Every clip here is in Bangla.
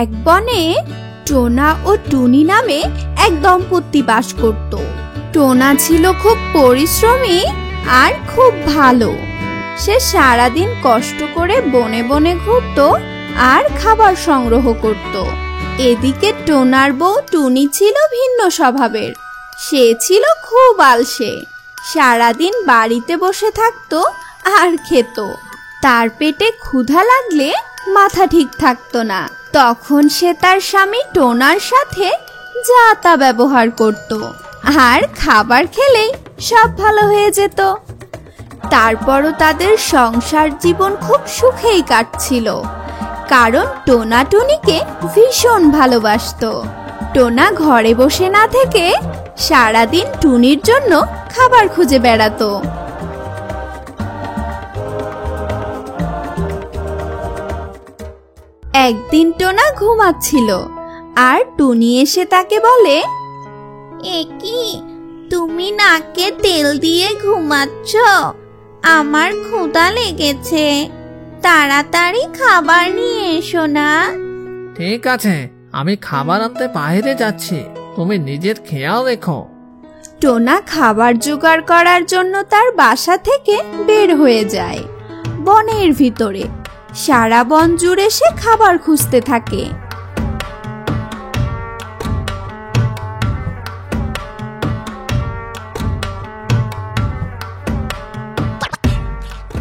এক বনে টোনা ও টুনি নামে এক দম্পতি বাস করত। টোনা ছিল খুব পরিশ্রমী আর খুব ভালো। সে সারাদিন কষ্ট করে বনে বনে ঘুরত আর খাবার সংগ্রহ করত। এদিকে টোনার বউ টুনি ছিল ভিন্ন স্বভাবের। সে ছিল খুব আলসে। সারাদিন বাড়িতে বসে থাকতো আর খেত। তার পেটে ক্ষুধা লাগলে মাথা ঠিক থাকতো না। তখন সে তার স্বামী টোনার সাথে যা তা ব্যবহার করত আর খাবার খেলেই সব ভালো হয়ে যেত। তারপরও তাদের সংসার জীবন খুব সুখেই কাটছিল, কারণ টোনা টুনিকে ভীষণ ভালোবাসতো। টোনা ঘরে বসে না থেকে সারাদিন টুনির জন্য খাবার খুঁজে বেড়াতো। একদিন টোনা ঘুমাচ্ছিল আর টুনি এসে তাকে বলে, একি তুমি নাকে তেল দিয়ে ঘুমাচ্ছ? আমার ক্ষুধা লেগেছে, তাড়াতাড়ি খাবার নিয়ে এসো না। ঠিক আছে, আমি খাবার আনতে বাইরে যাচ্ছি, তুমি নিজের খেয়াল রেখো। টোনা খাবার জোগাড় করার জন্য তার বাসা থেকে বের হয়ে যায়। বনের ভিতরে সারা বন জুড়ে সে খাবার খুঁজতে থাকে।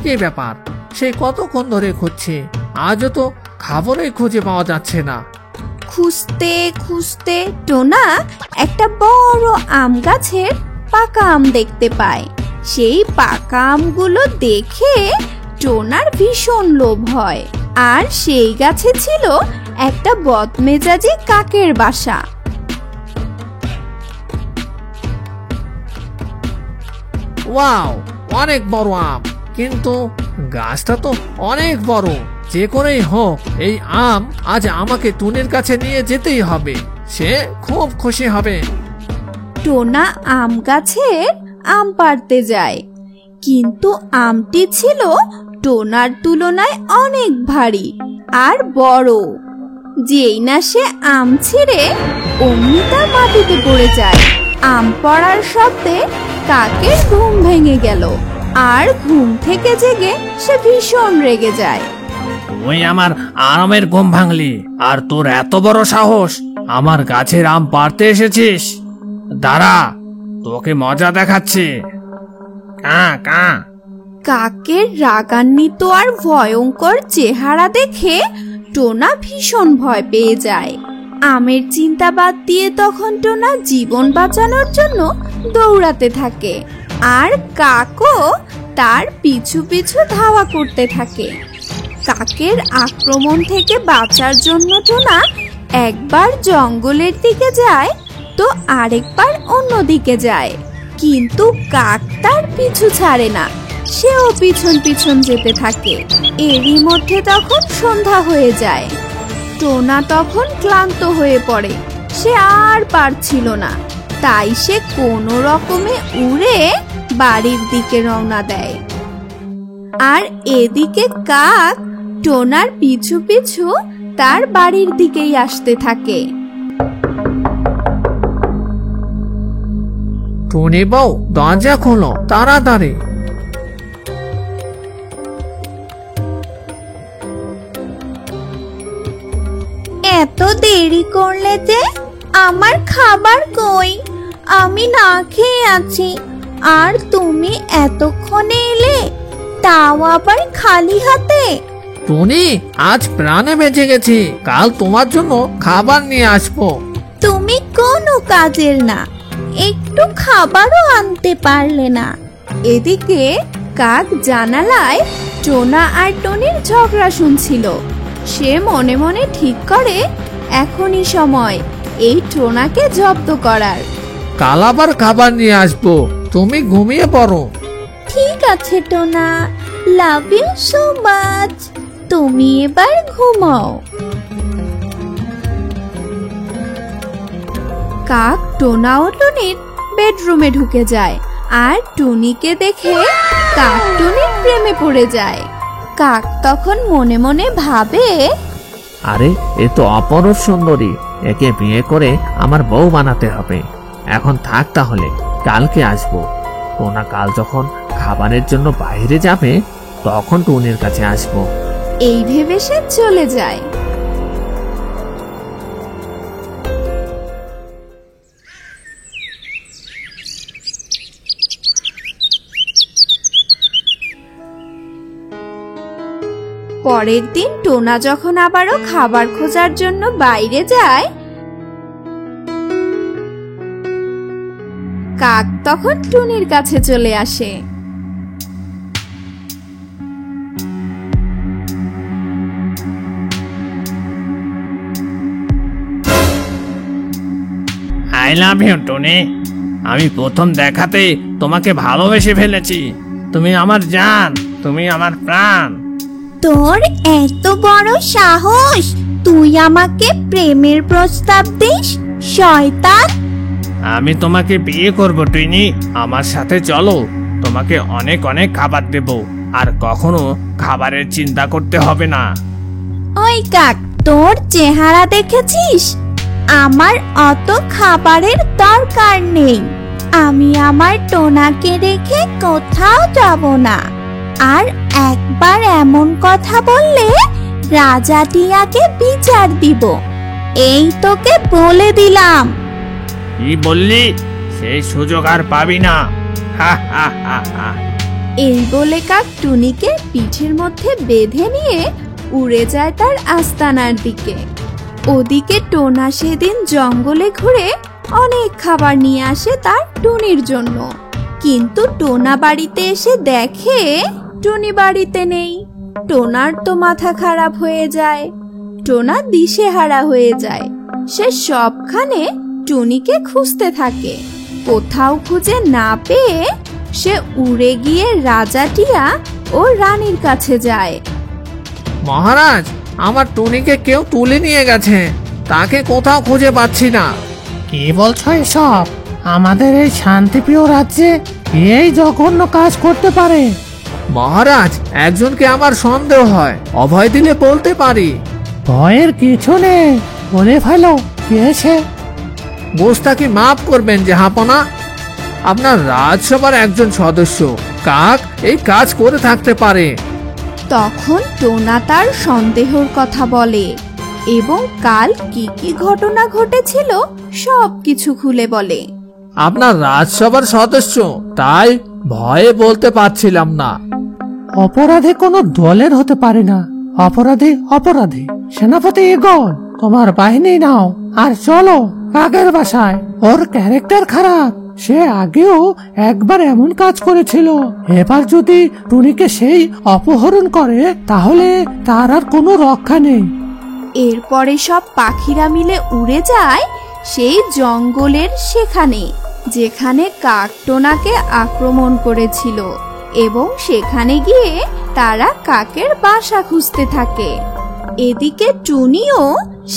কি ব্যাপার, সেই কতক্ষণ ধরে খুঁজছি, আজও তো খাবারই খুঁজে পাওয়া যাচ্ছে না। খুঁজতে খুঁজতে টোনা একটা বড় আম গাছের পাকা আম দেখতে পায়। সেই পাকা আমগুলো দেখে টোনার ভীষণ লোভ হয়। আর সেই গাছে ছিল একটা বদমেজাজি কাকের বাসা। ওয়াও, অনেক বড় আম, কিন্তু গাছটা তো অনেক বড়। যে করেই হোক এই আম আজ আমাকে টুনির কাছে নিয়ে যেতেই হবে, সে খুব খুশি হবে। টোনা আম গাছের আম পাড়তে যায়, কিন্তু আমটি ছিল টোনার তুলনায় অনেক ভারী আর বড়। যেই না সে আম ছিঁড়ে অমনি তার মাটিতে পড়ে যায়। আম পড়ার শব্দে কাকের ঘুম ভেঙে গেল, আর ঘুম থেকে জেগে সে ভীষণ রেগে যায়। তুই আমার আমের ঘুম ভাঙলি, আর তোর এত বড় সাহস আমার গাছের আম পাড়তে এসেছিস? দাঁড়া, তোকে মজা দেখাচ্ছি। কা কা। কাকের রাগান্বিত আর ভয়ঙ্কর চেহারা দেখে টোনা ভীষণ ভয় পেয়ে যায়। আমের চিন্তা বাদ দিয়ে তখন টোনা জীবন বাঁচানোর জন্য দৌড়াতে থাকে, আর কাকও তার পিছু পিছু ধাওয়া করতে থাকে। কাকের আক্রমণ থেকে বাঁচার জন্য টোনা একবার জঙ্গলের দিকে যায় তো আরেকবার অন্যদিকে যায়, কিন্তু কাক তার পিছু ছাড়ে না। সেও পিছন পিছন যেতে থাকে। এরই মধ্যে তখন সন্ধ্যা হয়ে যায়। টোনা তখন ক্লান্ত হয়ে পড়ে, সে আর পারছিল না। তাই সে কোনো রকমে উড়ে বাড়ির দিকে রওনা দেয়। আর এদিকে কাক টোনার পিছু পিছু তার বাড়ির দিকেই আসতে থাকে। টুনি বউ, দরজা খোলো তাড়াতাড়ি। এত দেরি করলে যে? আমার খাবার কই? আমি না খেয়ে আছি, আর তুমি এতক্ষণে এলে, তাও আবার খালি হাতে। টুনি, আজ প্রাণে বেঁচে গেছি, কাল তোমার জন্য খাবার নিয়ে আসবো। তুমি কোনো কাজের না, একটু খাবারও আনতে পারলে না। এদিকে কাক জানালায় টোনা আর টনির ঝগড়া শুনছিল। সে মনে মনে ঠিক করে এখনই সময় এই টোনাকে জব্দ করার। কাল আবার খাবার নিয়ে আসবো, তুমি ঘুমিয়ে পড়ো। ঠিক আছে টোনা, লাভ ইউ সো মাচ। তুমি এবার ঘুমাও। কাক টোনা ও টুনির বেডরুমে ঢুকে যায়, আর টুনিকে দেখে কাক টুনির প্রেমে পড়ে যায়। কাক তখন মনে মনে ভাবে, আরে এ তো অপরূপ সুন্দরী, একে বিয়ে করে আমার বউ বানাতে হবে। এখন থাক তাহলে, কালকে আসবো। টোনা কাল যখন খাবারের জন্য বাইরে যাবে তখন টুনির কাছে আসবো। এই ভেবে সে চলে যায়। পরের দিন টোনা যখন আবারও খাবার খোঁজার জন্য বাইরে যায়, কাক তখন টুনির কাছে চলে আসে। আই লাভ ইউ টুনি, আমি প্রথম দেখাতে তোমাকে ভালোবেসে ফেলেছি। তুমি আমার জান, তুমি আমার প্রাণ। তোর এত বড় সাহস, তুই আমাকে প্রেমের প্রস্তাব দিস, শয়তান! আমি তোমাকে বিয়ে করব টুনি, আমার সাথে চলো। তোমাকে অনেক অনেক খাবার দেব, আর কখনো খাবারের চিন্তা করতে হবে না। ওই কাক, তোর চেহারা দেখেছিস? আমার অত খাবারের দরকার নেই। আমি আমার টোনাকে রেখে কোথাও যাব না। আর একবার এমন কথা বললে রাজা টিয়াকে বিচার দিব। এই তোকে বলে দিলাম। কি বললি? সেই সুযোগ আর পাবি না। হা হা হা হা। এই বলে কাক টুনিকে পিঠের মধ্যে বেঁধে নিয়ে উড়ে যায় তার আস্তানার দিকে। ওদিকে টোনা সেদিন জঙ্গলে ঘুরে অনেক খাবার নিয়ে আসে তার টুনির জন্য। কিন্তু টোনা বাড়িতে এসে দেখে টুনি বাড়িতে নেই। টোনার তো মাথা খারাপ হয়ে যায়। টোনা দিশেহারা হয়ে যায়। সে সবখানে টুনিকে খুঁজতে থাকে। কোথাও খুঁজে না পেয়ে সে উড়ে গিয়ে রাজা টিয়া ও রানীর কাছে যায়। মহারাজ, আমার টুনিকে কেউ তুলে নিয়ে গেছে, তাকে কোথাও খুঁজে পাচ্ছি না। কি বলছো এসব? আমাদের এই শান্তিপ্রিয় রাজ্যে এই জঘন্য কাজ করতে পারে? মহারাজ, একজনকে আমার সন্দেহ হয়, অভয় দিলে বলতে পারি। ভয়ের কিছু নেই, বলে ফেলো কে সে। গোস্তাকে মাফ করবেন জাহাপনা, আপনার রাজসভার একজন সদস্য কাক এই কাজ করে থাকতে পারে। তখন টোনা তার সন্দেহর কথা বলে এবং কাল কি কি ঘটনা ঘটেছিল সব কিছু খুলে বলে। আপনার রাজসভার সদস্য, তাই ভয়ে বলতে পারছিলাম না। অপরাধী কোনো দলের হতে পারে না। অপরাধী অপরাধী। সেনাপতি ইগল, তোমার বাহিনী নাও আর চলো কাকের বাসায়। ওর ক্যারেক্টার খারাপ, সে আগেও একবার এমন কাজ করেছিল। এবার যদি টুনিকে সেই অপহরণ করে তাহলে তার আর কোনো রক্ষা নেই। এরপরে সব পাখিরা মিলে উড়ে যায় সেই জঙ্গলের সেখানে, যেখানে কাক টোনাকে আক্রমণ করেছিল, এবং সেখানে গিয়ে তারা কাকের বাসা খুঁজতে থাকে। এদিকে টুনিও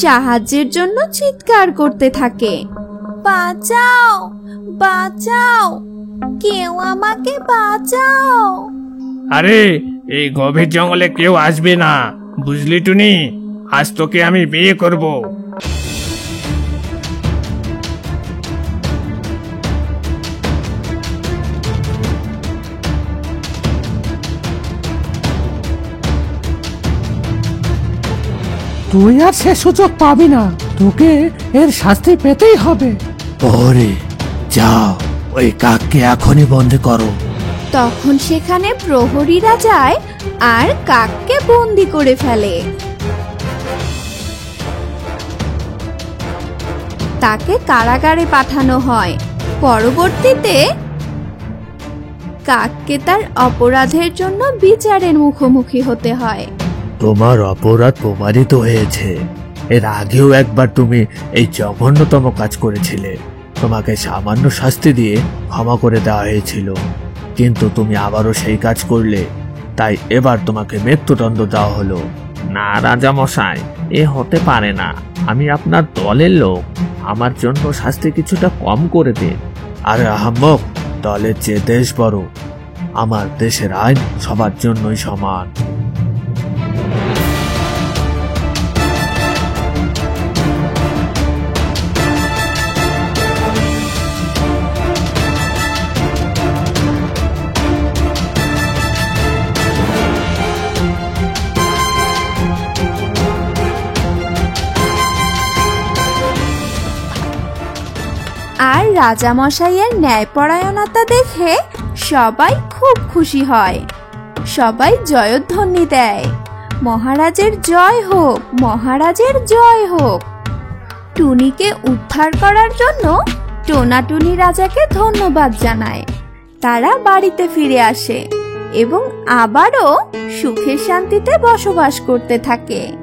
সাহায্যের জন্য চিৎকার করতে থাকে, বাঁচাও বাঁচাও, কেউ আমাকে বাঁচাও। আরে, এই গভীর জঙ্গলে কেউ আসবে না, বুঝলি টুনি? আজ তোকে আমি বিয়ে করব। তুই আর সে সুযোগ পাবি না, তোকে এর শাস্তি পেতেই হবে। ওরে যাও, ওই কাককে এখনই বন্দি করো। তখন সেখানে প্রহরীরা যায় আর কাককে বন্দি করে ফেলে। তাকে কারাগারে পাঠানো হয়। পরবর্তীতে কাককে তার অপরাধের জন্য বিচারের মুখোমুখি হতে হয়। তোমার অপরাধ প্রমাণিত হয়েছে। এর আগেও একবার তুমি এই জঘন্যতম কাজ করেছিলে। তোমাকে সামান্য শাস্তি দিয়ে ক্ষমা করে দেওয়া হয়েছিল, কিন্তু তুমি আবারও সেই কাজ করলে, তাই এবার তোমাকে মৃত্যুদণ্ড দেওয়া হলো। না রাজা মশাই, এ হতে পারে না। আমি আপনার দলের লোক, আমার জন্য শাস্তি কিছুটা কম করে দিন। আরে আহাম্মক, দলের চেয়ে দেশ বড়। আমার দেশের আইন সবার জন্যই সমান। রাজামশাইয়ের ন্যায়পরায়ণতা দেখে সবাই খুব খুশি হয়। সবাই জয়ধ্বনি দেয়, মহারাজের জয় হোক, মহারাজের জয় হোক। টুনিকে উদ্ধার করার জন্য টোনাটুনি রাজাকে ধন্যবাদ জানায়। তারা বাড়িতে ফিরে আসে এবং আবারও সুখে শান্তিতে বসবাস করতে থাকে।